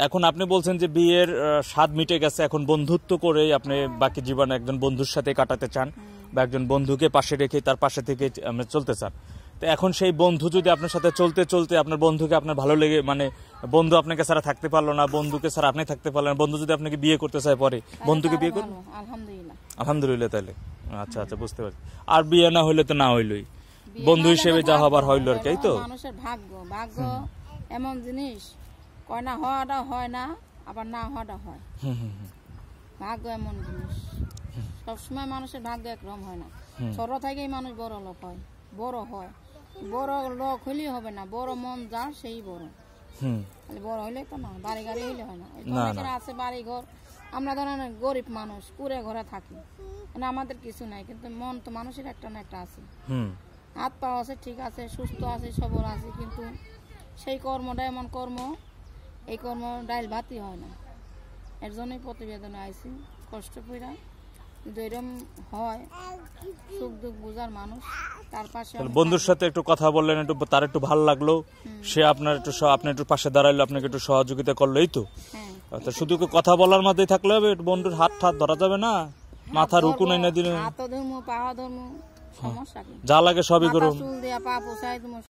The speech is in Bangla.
এখন আপনি বলছেন যে বিয়ের স্বাদ মিটে গেছে, এখন বন্ধুত্ব করে আপনি বাকি জীবন একজন বন্ধুর সাথে কাটাতে চান বা একজন বন্ধুকে পাশে রেখে তার পাশে থেকে আপনি চলতে চান। তো এখন সেই বন্ধু যদি আপনার সাথে চলতে চলতে আপনার বন্ধুকে আপনার ভালো লেগে, মানে বন্ধু আপনাকে ছাড়া থাকতে পারলো না, বন্ধুকে ছাড়া আপনি থাকতে পারলেন, বন্ধু যদি আপনাকে বিয়ে করতে চায় পরে বন্ধুকে বিয়ে করবেন? আলহামদুলিল্লাহ। তাহলে আচ্ছা আচ্ছা, বুঝতে পারছি। আর বিয়ে না হইলে তো না হইলই, বন্ধু হিসেবে যা হবার হইলো আর কি, তো মানুষের ভাগ্য ভাগ্য এমন জিনিস, কয় না হওয়াটা হয় না, আবার না হওয়াটা হয়। ভাগ্য এমন জিনিস, সবসময় মানুষের ভাগ্য একরকম হয় না। ছোট থেকেই মানুষ বড় লোক হয়, বড় হয়। বড় লোক হইলেই হবে না, বড় মন যার সেই বড়। বড় হইলে তো না, বাড়ি গাড়ি হইলে হয় না। আছে বাড়ি ঘর, আমরা ধরেন গরিব মানুষ, কুড়ে ঘরে থাকি, আমাদের কিছু নাই, কিন্তু মন তো মানুষের একটা না একটা আছে। হাত পা আছে, ঠিক আছে, সুস্থ আছে, সবল আছে, কিন্তু সেই কর্মটা এমন কর্ম, এই কর্ম ডাইল ভাতই হয় না। এর জন্যই প্রতিবেদনে আইছি, কষ্ট কইরা। কিন্তু এরকম হয়, সুখ দুঃখ বুঝার মানুষ তার পাশে। বন্ধুর সাথে একটু কথা বললেন, একটু তার একটু ভালো লাগলো, সে আপনার একটু আপনি একটু পাশে দাঁড়াইলো, আপনাকে একটু সহযোগিতা করলো, এই তো। শুধু কথা বলার মধ্যেই থাকলে হবে? বন্ধুর হাত ঠাত ধরা যাবে না, মাথা রুকু নাই না দিলে, হাত ধরমু, পা ধরমু, সমস্যা কি? যা লাগে সবই করুন। চুল দিয়া পা পোছাই